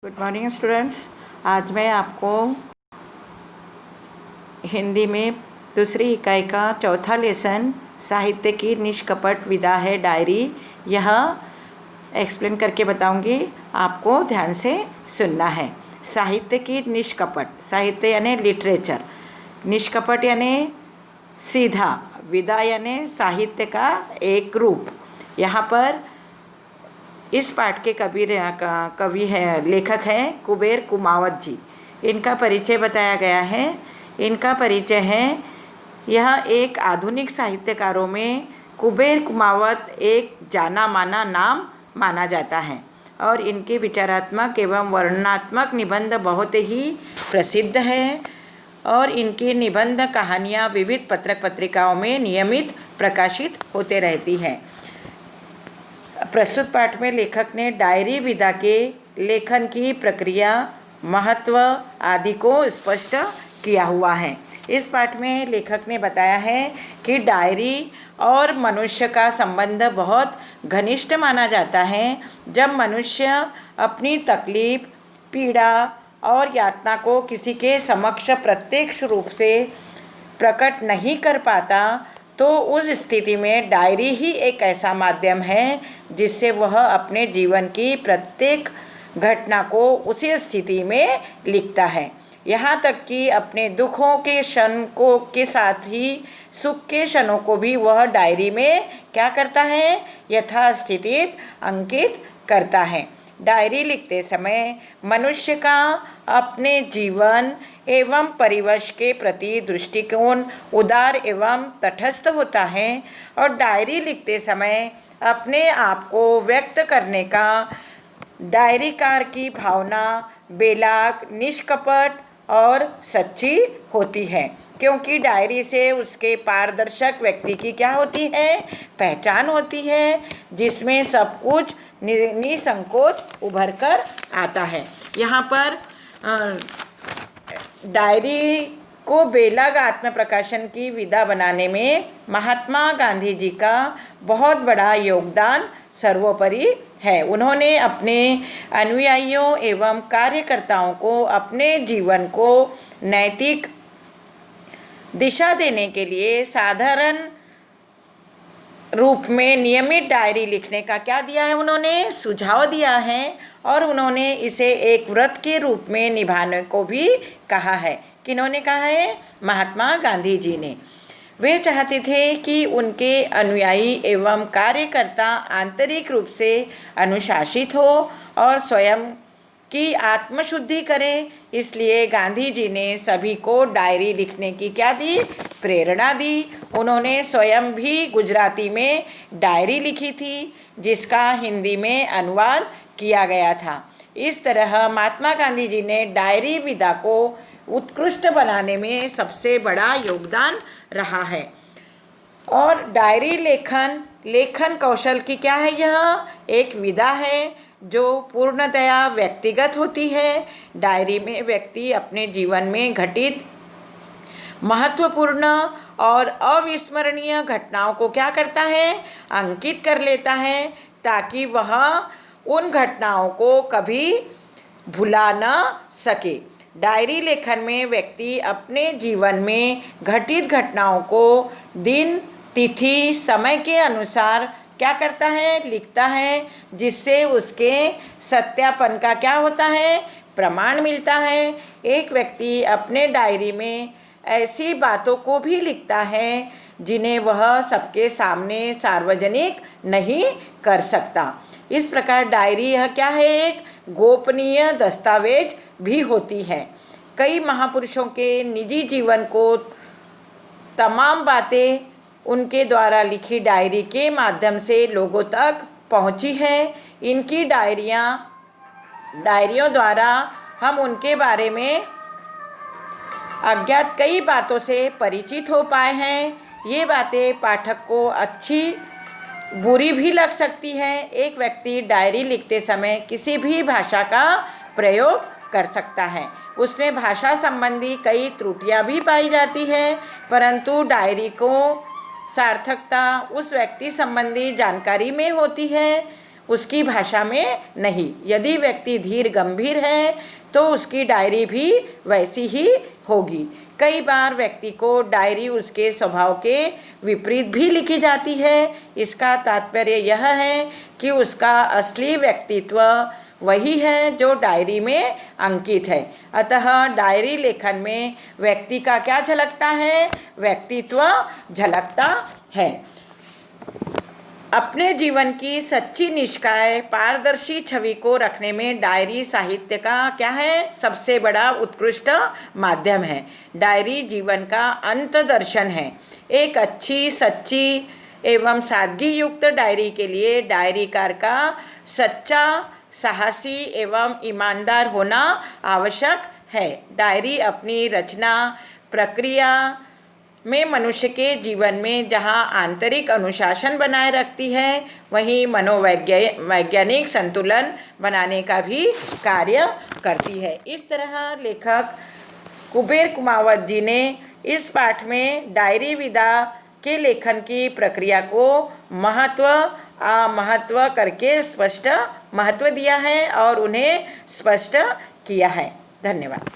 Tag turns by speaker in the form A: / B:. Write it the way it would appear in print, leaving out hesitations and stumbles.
A: Good morning students. आज मैं आपको हिंदी में दूसरी इकाई का चौथा लेसन साहित्य की निष्कपट विधा है डायरी, यह एक्सप्लेन करके बताऊंगी। आपको ध्यान से सुनना है। साहित्य की निष्कपट, साहित्य यानी लिटरेचर, निष्कपट यानी सीधा, विधा यानी साहित्य का एक रूप। यहाँ पर इस पाठ के कवि है, लेखक हैं कुबेर कुमावत जी। इनका परिचय बताया गया है। इनका परिचय है, यह एक आधुनिक साहित्यकारों में कुबेर कुमावत एक जाना माना नाम माना जाता है और इनके विचारात्मक एवं वर्णनात्मक निबंध बहुत ही प्रसिद्ध है और इनके निबंध कहानियाँ विविध पत्रक पत्रिकाओं में नियमित प्रकाशित होते रहती हैं। प्रस्तुत पाठ में लेखक ने डायरी विधा के लेखन की प्रक्रिया, महत्व आदि को स्पष्ट किया हुआ है। इस पाठ में लेखक ने बताया है कि डायरी और मनुष्य का संबंध बहुत घनिष्ठ माना जाता है। जब मनुष्य अपनी तकलीफ, पीड़ा और यातना को किसी के समक्ष प्रत्यक्ष रूप से प्रकट नहीं कर पाता, तो उस स्थिति में डायरी ही एक ऐसा माध्यम है जिससे वह अपने जीवन की प्रत्येक घटना को उसी स्थिति में लिखता है। यहाँ तक कि अपने दुखों के क्षण को के साथ ही सुख के क्षणों को भी वह डायरी में क्या करता है, यथास्थिति अंकित करता है। डायरी लिखते समय मनुष्य का अपने जीवन एवं परिवेश के प्रति दृष्टिकोण उदार एवं तटस्थ होता है और डायरी लिखते समय अपने आप को व्यक्त करने का डायरीकार की भावना बेलाग, निष्कपट और सच्ची होती है, क्योंकि डायरी से उसके पारदर्शक व्यक्ति की क्या होती है, पहचान होती है, जिसमें सब कुछ निसंकोच उभर कर आता है। यहाँ पर डायरी को बेलाग आत्म प्रकाशन की विधा बनाने में महात्मा गांधी जी का बहुत बड़ा योगदान सर्वोपरि है। उन्होंने अपने अनुयायियों एवं कार्यकर्ताओं को अपने जीवन को नैतिक दिशा देने के लिए साधारण रूप में नियमित डायरी लिखने का क्या दिया है, उन्होंने सुझाव दिया है और उन्होंने इसे एक व्रत के रूप में निभाने को भी कहा है। किन्होंने कहा है? महात्मा गांधी जी ने। वे चाहते थे कि उनके अनुयायी एवं कार्यकर्ता आंतरिक रूप से अनुशासित हो और स्वयं की आत्मशुद्धि करें। इसलिए गांधी जी ने सभी को डायरी लिखने की क्या दी? प्रेरणा दी। उन्होंने स्वयं भी गुजराती में डायरी लिखी थी, जिसका हिंदी में अनुवाद किया गया था। इस तरह महात्मा गांधी जी ने डायरी विधा को उत्कृष्ट बनाने में सबसे बड़ा योगदान रहा है। और डायरी लेखन कौशल की क्या है? यह एक विधा है जो पूर्णतया व्यक्तिगत होती है। डायरी में व्यक्ति अपने जीवन में घटित महत्वपूर्ण और अविस्मरणीय घटनाओं को क्या करता है? अंकित कर लेता है, ताकि वह उन घटनाओं को कभी भुला न सके। डायरी लेखन में व्यक्ति अपने जीवन में घटित घटनाओं को दिन, तिथि, समय के अनुसार क्या करता है? लिखता है, जिससे उसके सत्यापन का क्या होता है? प्रमाण मिलता है। एक व्यक्ति अपने डायरी में ऐसी बातों को भी लिखता है जिन्हें वह सबके सामने सार्वजनिक नहीं कर सकता। इस प्रकार डायरी यह क्या है? एक गोपनीय दस्तावेज भी होती है। कई महापुरुषों के निजी जीवन को तमाम बातें उनके द्वारा लिखी डायरी के माध्यम से लोगों तक पहुंची है। इनकी डायरियों द्वारा हम उनके बारे में अज्ञात कई बातों से परिचित हो पाए हैं। ये बातें पाठक को अच्छी बुरी भी लग सकती है। एक व्यक्ति डायरी लिखते समय किसी भी भाषा का प्रयोग कर सकता है। उसमें भाषा संबंधी कई त्रुटियां भी पाई जाती है, परंतु डायरी को सार्थकता उस व्यक्ति संबंधी जानकारी में होती है। उसकी भाषा में नहीं। यदि व्यक्ति धीर गंभीर है तो उसकी डायरी भी वैसी ही होगी। कई बार व्यक्ति को डायरी उसके स्वभाव के विपरीत भी लिखी जाती है। इसका तात्पर्य यह है कि उसका असली व्यक्तित्व वही है जो डायरी में अंकित है। अतः डायरी लेखन में व्यक्ति का क्या झलकता है? व्यक्तित्व झलकता है। अपने जीवन की सच्ची निष्काय पारदर्शी छवि को रखने में डायरी साहित्य का क्या है? सबसे बड़ा उत्कृष्ट माध्यम है। डायरी जीवन का अंतदर्शन है। एक अच्छी, सच्ची एवं सादगी युक्त डायरी के लिए डायरीकार का सच्चा, साहसी एवं ईमानदार होना आवश्यक है। डायरी अपनी रचना प्रक्रिया में मनुष्य के जीवन में जहाँ आंतरिक अनुशासन बनाए रखती है, वहीं मनोवैज्ञानिक संतुलन बनाने का भी कार्य करती है। इस तरह लेखक कुबेर कुमावत जी ने इस पाठ में डायरी विधा के लेखन की प्रक्रिया को महत्व करके स्पष्ट महत्व दिया है और उन्हें स्पष्ट किया है। धन्यवाद।